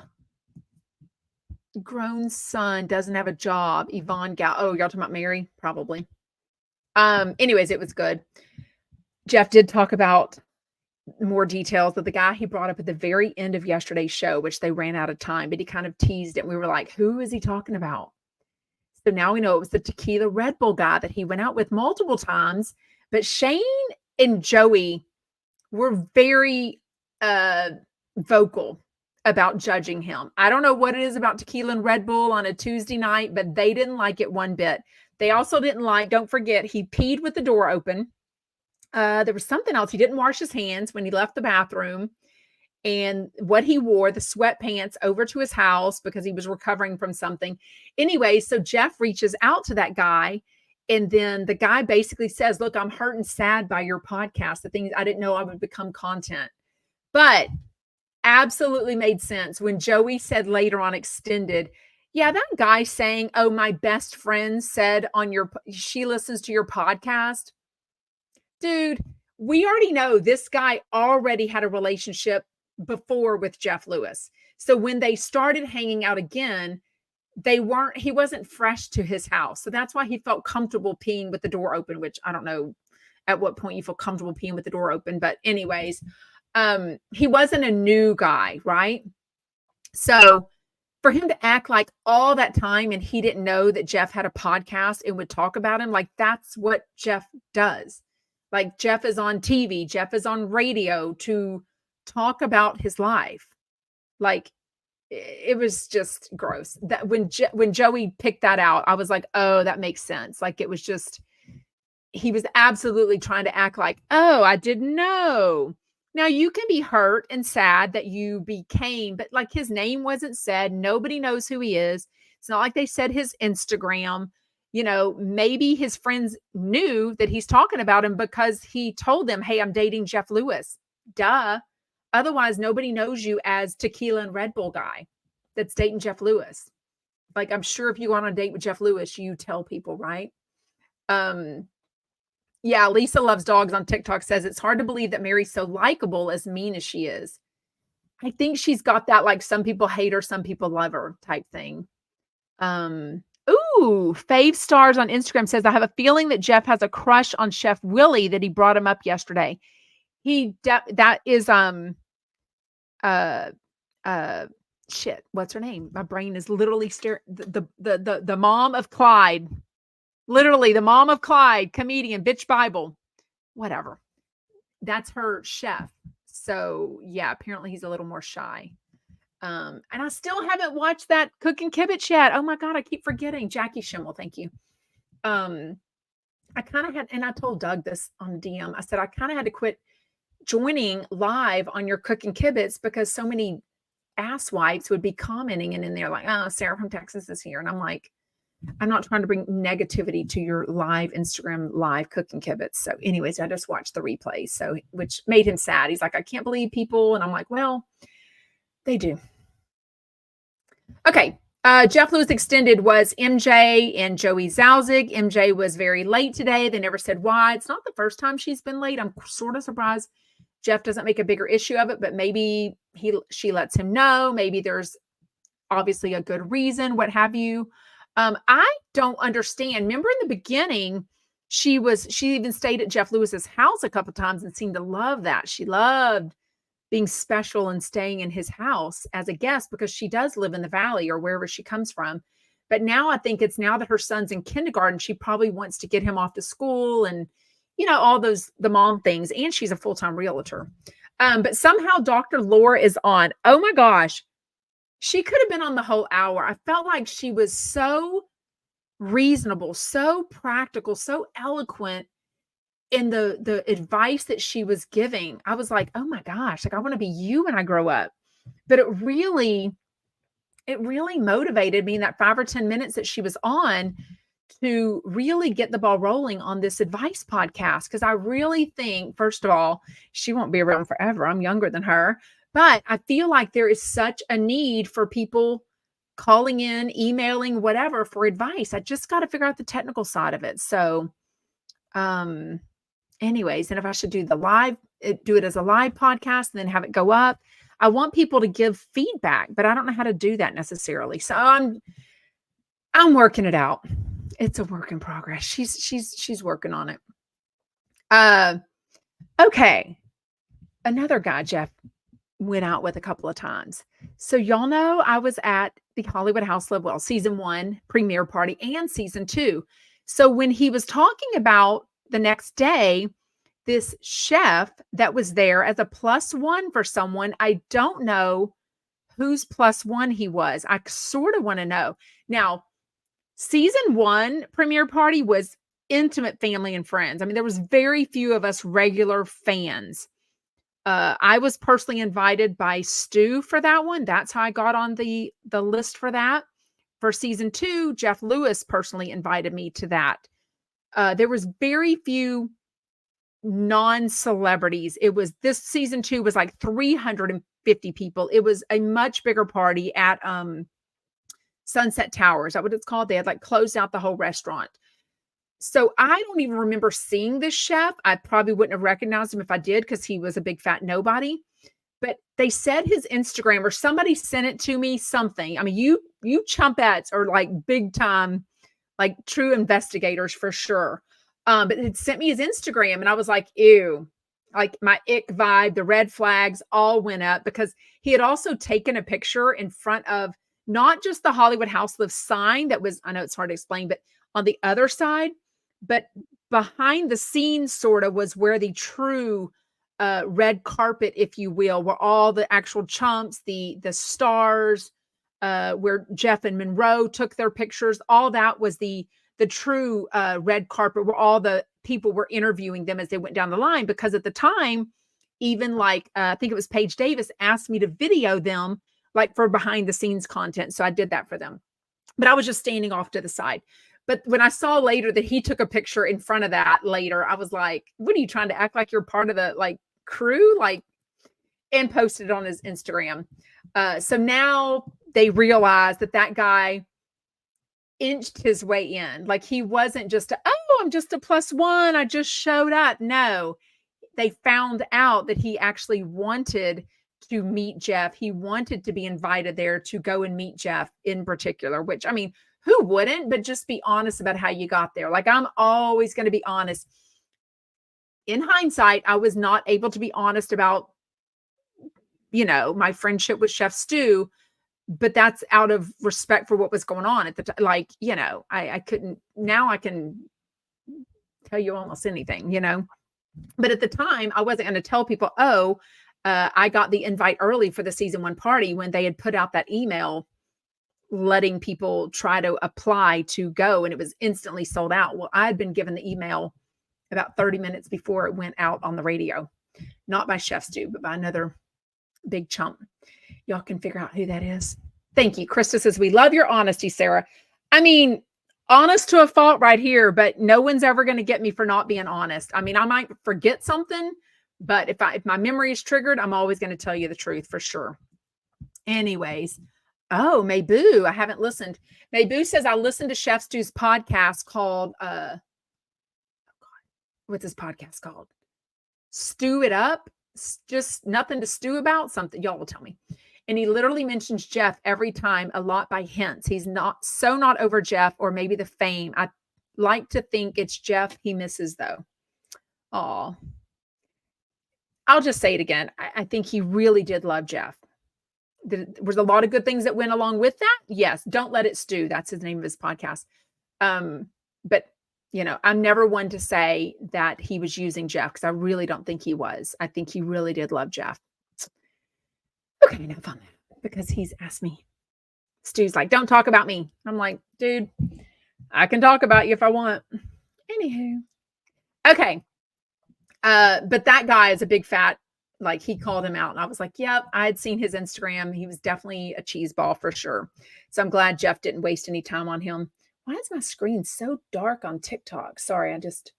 Grown son doesn't have a job. Yvonne Gal. Oh, y'all talking about Mary? Probably. Anyways, it was good. Jeff did talk about more details of the guy he brought up at the very end of yesterday's show, which they ran out of time, but he kind of teased it. And we were like, who is he talking about? So now we know it was the tequila Red Bull guy that he went out with multiple times. But Shane and Joey were very vocal about judging him. I don't know what it is about tequila and Red Bull on a Tuesday night, but they didn't like it one bit. They also didn't like, don't forget, he peed with the door open. There was something else. He didn't wash his hands when he left the bathroom. And what he wore, the sweatpants, over to his house because he was recovering from something. Anyway, so Jeff reaches out to that guy. And then the guy basically says, look, I'm hurt and sad by your podcast. The things I didn't know I would become content. But absolutely made sense when Joey said later on Extended, yeah, that guy saying, oh, my best friend said she listens to your podcast. Dude, we already know this guy already had a relationship before with Jeff Lewis. So when they started hanging out again, he wasn't fresh to his house. So that's why he felt comfortable peeing with the door open, which I don't know at what point you feel comfortable peeing with the door open. But anyways, he wasn't a new guy, right? So for him to act like all that time and he didn't know that Jeff had a podcast and would talk about him, like that's what Jeff does. Like Jeff is on TV, Jeff is on radio to talk about his life. Like it was just gross. That when Joey picked that out, I was like, oh, that makes sense. Like it was just, he was absolutely trying to act like, oh, I didn't know. Now you can be hurt and sad that you became, but like his name wasn't said. Nobody knows who he is. It's not like they said his Instagram. Maybe his friends knew that he's talking about him because he told them, hey, I'm dating Jeff Lewis. Duh. Otherwise, nobody knows you as Tequila and Red Bull guy that's dating Jeff Lewis. Like, I'm sure if you go on a date with Jeff Lewis, you tell people, right? Yeah, Lisa Loves Dogs on TikTok says it's hard to believe that Mary's so likable as mean as she is. I think she's got that, like, some people hate her, some people love her type thing. Fave Stars on Instagram says, I have a feeling that Jeff has a crush on Chef Willie that he brought him up yesterday. That is, shit, what's her name? My brain is literally staring. The mom of Clyde, literally the mom of Clyde, comedian, bitch Bible, whatever. That's her chef. So yeah, apparently he's a little more shy. And I still haven't watched that Cooking Kibitz yet. Oh my God, I keep forgetting. Jackie Schimmel, thank you. I kind of had, and I told Doug this on the DM. I said, I kind of had to quit joining live on your Cooking Kibitz because so many asswipes would be commenting and in there like, oh, Sarah from Texas is here. And I'm like, I'm not trying to bring negativity to your live Instagram live Cooking Kibitz. So anyways, I just watched the replay. So, which made him sad. He's like, I can't believe people. And I'm like, well, they do. Okay. Jeff Lewis Extended was MJ and Joey Zauzig. MJ was very late today. They never said why. It's not the first time she's been late. I'm sort of surprised Jeff doesn't make a bigger issue of it, but maybe she lets him know. Maybe there's obviously a good reason, what have you. I don't understand. Remember in the beginning, she even stayed at Jeff Lewis's house a couple of times and seemed to love that. She loved being special and staying in his house as a guest because she does live in the Valley or wherever she comes from. But now I think it's now that her son's in kindergarten, she probably wants to get him off to school and, all the mom things. And she's a full-time realtor. But somehow Dr. Laura is on. Oh my gosh. She could have been on the whole hour. I felt like she was so reasonable, so practical, so eloquent in the advice that she was giving. I was like, "Oh my gosh, like I want to be you when I grow up." But it really motivated me in that 5 or 10 minutes that she was on to really get the ball rolling on this advice podcast. Because I really think, first of all, she won't be around forever. I'm younger than her. But I feel like there is such a need for people calling in, emailing, whatever for advice. I just got to figure out the technical side of it. So, anyways, and if I should do do it as a live podcast and then have it go up. I want people to give feedback, but I don't know how to do that necessarily. So I'm working it out. It's a work in progress. She's working on it. Okay. Another guy Jeff went out with a couple of times. So y'all know I was at the Hollywood House Club, season 1 premiere party and season 2. So when he was talking about the next day, this chef that was there as a +1 for someone, I don't know whose +1 he was. I sort of want to know. Now, season 1 premiere party was intimate family and friends. I mean, there was very few of us regular fans. I was personally invited by Stu for that one. That's how I got on the list for that. For season 2, Jeff Lewis personally invited me to that. There was very few non-celebrities. This season 2 was like 350 people. It was a much bigger party at Sunset Towers. Is that what it's called? They had like closed out the whole restaurant. So I don't even remember seeing this chef. I probably wouldn't have recognized him if I did, because he was a big fat nobody. But they said his Instagram, or somebody sent it to me, something. I mean, you chumpettes are like big time, like true investigators for sure. But it sent me his Instagram and I was like, ew, like my ick vibe, the red flags all went up, because he had also taken a picture in front of not just the Hollywood House Live sign that was, I know it's hard to explain, but on the other side, but behind the scenes sort of was where the true red carpet, if you will, where all the actual chumps, the stars, where Jeff and Monroe took their pictures, all that was the true red carpet, where all the people were interviewing them as they went down the line. Because at the time, even like, I think it was Paige Davis asked me to video them like for behind the scenes content. So I did that for them, but I was just standing off to the side. But when I saw later that he took a picture in front of that later, I was like, what are you trying to act like you're part of the like crew? Like, and posted it on his Instagram. So now they realize that guy inched his way in. Like, he wasn't just, I'm just a +1. I just showed up. No, they found out that he actually wanted to meet Jeff. He wanted to be invited there to go and meet Jeff in particular, which, I mean, who wouldn't? But just be honest about how you got there. Like, I'm always going to be honest. In hindsight, I was not able to be honest about, my friendship with Chef Stu, but that's out of respect for what was going on at the time. Like, I couldn't, now I can tell you almost anything, but at the time I wasn't going to tell people, I got the invite early for the season 1 party when they had put out that email letting people try to apply to go, and it was instantly sold out. Well, I had been given the email about 30 minutes before it went out on the radio, not by Chef Stu, but by another big chump. Y'all can figure out who that is. Thank you. Krista says, we love your honesty, Sarah. I mean, honest to a fault right here, but no one's ever going to get me for not being honest. I mean, I might forget something, but if my memory is triggered, I'm always going to tell you the truth for sure. Anyways. Oh, Mayboo. I haven't listened. Mayboo says, I listened to Chef Stu's podcast called, what's his podcast called? Stew It Up. Just nothing to stew about, something. Y'all will tell me. And he literally mentions Jeff every time, a lot by hints. He's not over Jeff, or maybe the fame. I like to think it's Jeff he misses though. Oh, I'll just say it again. I think he really did love Jeff. There was a lot of good things that went along with that. Yes. Don't Let It Stew. That's his name of his podcast. But I'm never one to say that he was using Jeff because I really don't think he was. I think he really did love Jeff. Okay, enough on that because he's asked me. Stu's like, don't talk about me. I'm like, dude, I can talk about you if I want. Anywho. Okay. But that guy is a big fat, like he called him out and I was like, yep, I had seen his Instagram. He was definitely a cheese ball for sure. So I'm glad Jeff didn't waste any time on him. Why is my screen so dark on TikTok? Sorry, it's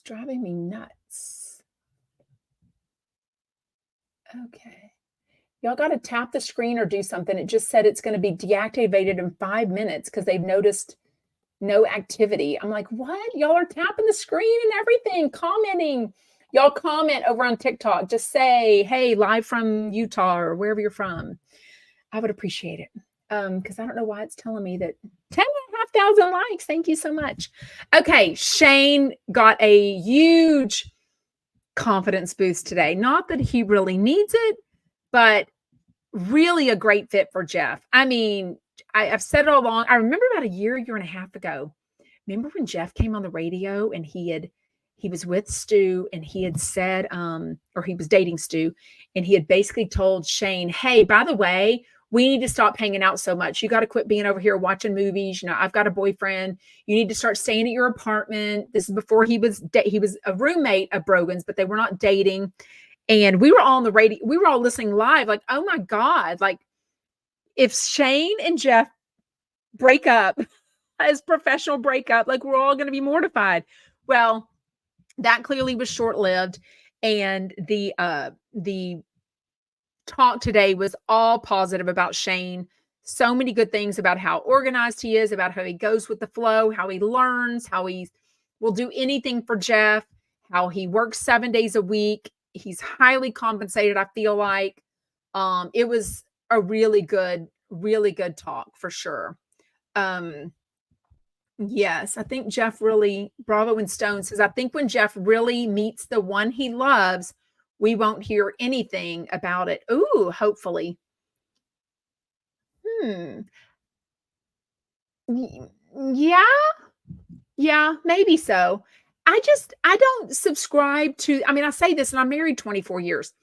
driving me nuts. Okay. Y'all got to tap the screen or do something. It just said it's going to be deactivated in 5 minutes because they've noticed no activity. I'm like, what? Y'all are tapping the screen and everything, commenting. Y'all comment over on TikTok. Just say, hey, live from Utah or wherever you're from. I would appreciate it. Because I don't know why it's telling me that 10,500 likes. Thank you so much. Okay, Shane got a huge confidence boost today. Not that he really needs it, but really a great fit for Jeff. I mean, I've said it all along. I remember about a year and a half ago. Remember when Jeff came on the radio and he was with Stu and he had said, or he was dating Stu, and he had basically told Shane, hey, by the way, we need to stop hanging out so much. You got to quit being over here watching movies. I've got a boyfriend. You need to start staying at your apartment. This is before he was a roommate of Brogan's, but they were not dating. And we were all on the radio. We were all listening live. Like, oh my God. Like if Shane and Jeff break up as professional breakup, like we're all going to be mortified. Well, that clearly was short-lived. And the talk today was all positive about Shane. So many good things about how organized he is, about how he goes with the flow, how he learns, how he will do anything for Jeff, how he works 7 days a week. He's highly compensated, I feel like. It was a really good talk for sure. Yes, I think Jeff really, Bravo and Stone says, I think when Jeff really meets the one he loves, we won't hear anything about it. Ooh, hopefully. Yeah, maybe so. I don't subscribe to, I mean, I say this and I'm married 24 years,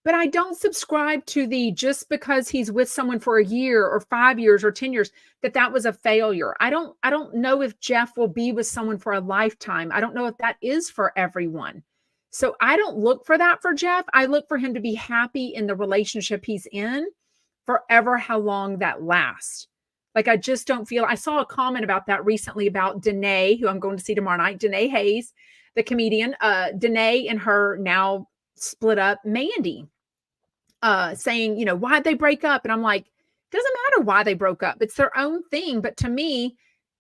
but I don't subscribe to the just because he's with someone for a year or 5 years or 10 years, that was a failure. I don't know if Jeff will be with someone for a lifetime. I don't know if that is for everyone. So I don't look for that for Jeff. I look for him to be happy in the relationship he's in forever, how long that lasts. Like, I just don't feel, I saw a comment about that recently about Danae, who I'm going to see tomorrow night, Danae Hayes, the comedian, Danae and her now split up Mandy, saying, why'd they break up? And I'm like, it doesn't matter why they broke up. It's their own thing. But to me,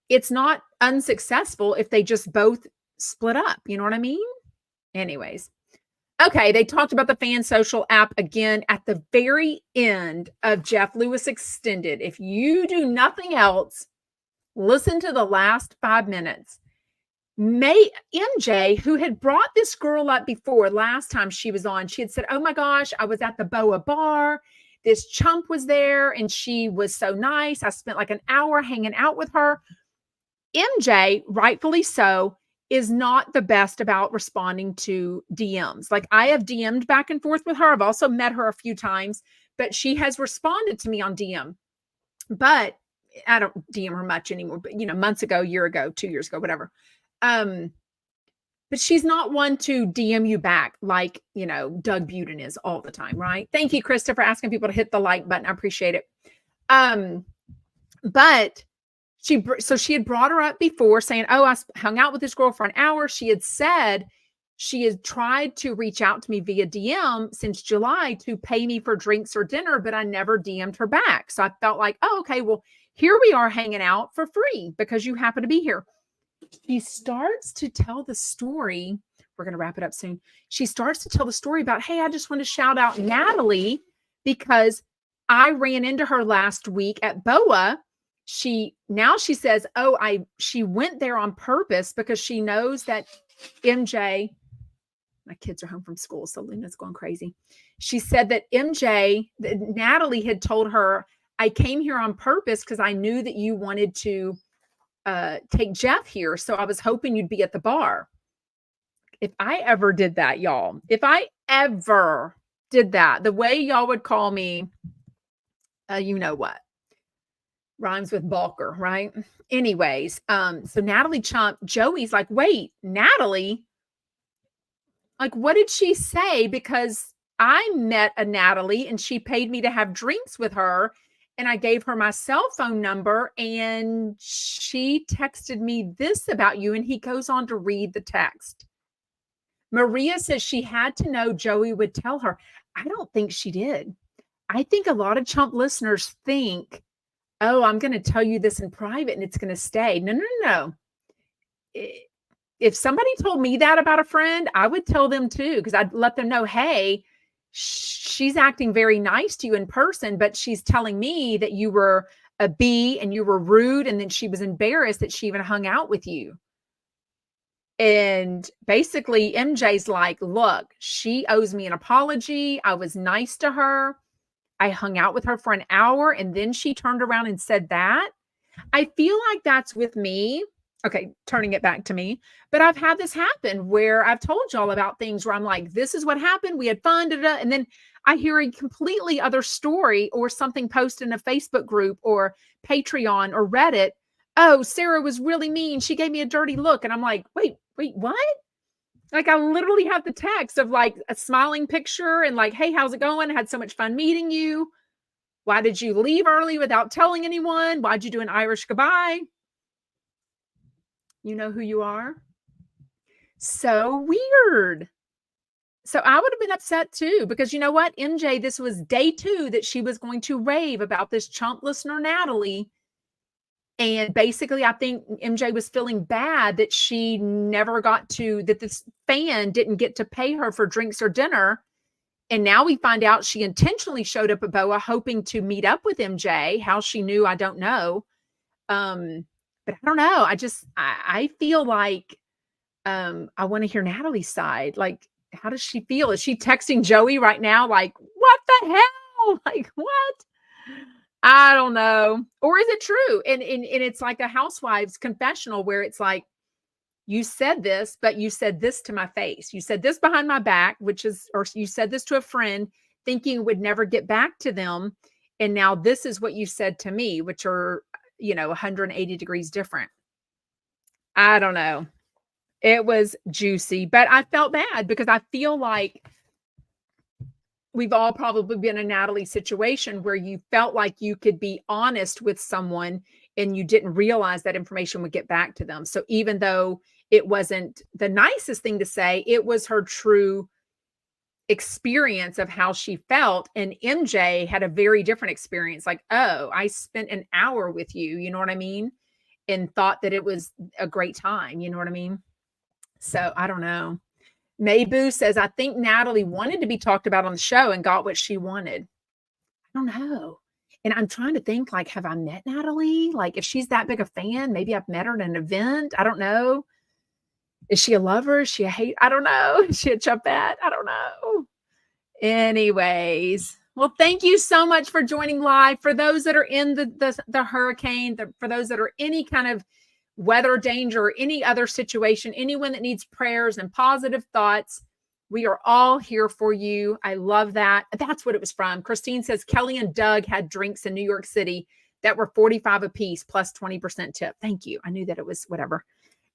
it's not unsuccessful if they just both split up. You know what I mean? Anyways. Okay, they talked about the fan social app again at the very end of Jeff Lewis Extended. If you do nothing else, listen to the last 5 minutes. MJ, who had brought this girl up before last time she was on, she had said, oh my gosh, I was at the Boa Bar. This chump was there and she was so nice. I spent like an hour hanging out with her. MJ, rightfully so, is not the best about responding to DMs. Like, I have DM'd back and forth with her. I've also met her a few times, but she has responded to me on DM. But I don't DM her much anymore, but months ago, year ago, 2 years ago, whatever. But she's not one to DM you back like, Doug Buden is all the time, right? Thank you, Krista, for asking people to hit the like button. I appreciate it. But she had brought her up before saying, oh, I hung out with this girl for an hour. She had said she had tried to reach out to me via DM since July to pay me for drinks or dinner, but I never DM'd her back. So I felt like, oh, okay, well, here we are hanging out for free because you happen to be here. She starts to tell the story. We're going to wrap it up soon. She starts to tell the story about, hey, I just want to shout out Natalie because I ran into her last week at BOA. She says, oh, she went there on purpose because she knows that MJ, my kids are home from school, so Luna's going crazy. She said that Natalie had told her, I came here on purpose because I knew that you wanted to take Jeff here. So I was hoping you'd be at the bar. If I ever did that, y'all, if I ever did that, the way y'all would call me, you know what? Rhymes with Balker, right? Anyways, so Natalie Chump, Joey's like, wait, Natalie? Like, what did she say? Because I met a Natalie and she paid me to have drinks with her. And I gave her my cell phone number and she texted me this about you. And he goes on to read the text. Maria says she had to know Joey would tell her. I don't think she did. I think a lot of Chump listeners think, oh, I'm going to tell you this in private and it's going to stay. No. If somebody told me that about a friend, I would tell them too, because I'd let them know, hey, she's acting very nice to you in person, but she's telling me that you were a B and you were rude. And then she was embarrassed that she even hung out with you. And basically MJ's like, look, she owes me an apology. I was nice to her. I hung out with her for an hour and then she turned around and said that. I feel like that's with me. Okay, turning it back to me. But I've had this happen where I've told y'all about things where I'm like, this is what happened. We had fun. And then I hear a completely other story or something posted in a Facebook group or Patreon or Reddit. Oh, Sarah was really mean. She gave me a dirty look. And I'm like, wait, what? Like I literally have the text of like a smiling picture and like, hey, how's it going? I had so much fun meeting you. Why did you leave early without telling anyone? Why'd you do an Irish goodbye? You know who you are? So weird. So I would have been upset too, because you know what? MJ, this was day 2 that she was going to rave about this Chump listener, Natalie. And basically, I think MJ was feeling bad that she never got to, that this fan didn't get to pay her for drinks or dinner. And now we find out she intentionally showed up at BOA hoping to meet up with MJ. How she knew, I don't know. But I don't know. I feel like I want to hear Natalie's side. Like, how does she feel? Is she texting Joey right now? Like, what the hell? Like, what? I don't know. Or is it true? And it's like a housewives confessional where it's like, you said this, but you said this to my face. You said this behind my back, or you said this to a friend thinking it would never get back to them. And now this is what you said to me, which are, 180 degrees different. I don't know. It was juicy, but I felt bad because I feel like we've all probably been in a Natalie situation where you felt like you could be honest with someone and you didn't realize that information would get back to them. So even though it wasn't the nicest thing to say, it was her true experience of how she felt. And MJ had a very different experience. Like, oh, I spent an hour with you, you know what I mean? And thought that it was a great time, you know what I mean? So I don't know. Mayboo says, I think Natalie wanted to be talked about on the show and got what she wanted. I don't know. And I'm trying to think, like, have I met Natalie? Like, if she's that big a fan, maybe I've met her at an event. I don't know. Is she a lover? Is she a hate? I don't know. Is she a Chumpette? I don't know. Anyways, well, thank you so much for joining live. For those that are in the hurricane, for those that are any kind of weather danger or any other situation, anyone that needs prayers and positive thoughts, we are all here for you. I love that. That's what it was from. Christine says, Kelly and Doug had drinks in New York City that were $45 a piece plus 20% tip. Thank you. I knew that it was whatever.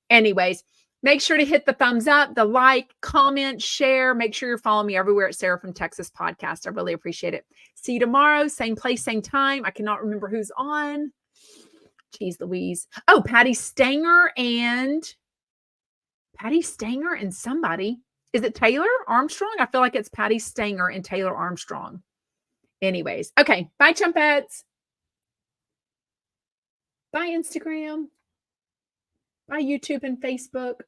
Anyways, make sure to hit the thumbs up, the like, comment, share. Make sure you're following me everywhere at Sarah from Texas Podcast. I really appreciate it. See you tomorrow. Same place, same time. I cannot remember who's on. Jeez Louise. Oh, Patty Stanger and somebody. Is it Taylor Armstrong? I feel like it's Patty Stanger and Taylor Armstrong. Anyways. Okay. Bye, Chumpettes. Bye, Instagram. Bye, YouTube and Facebook.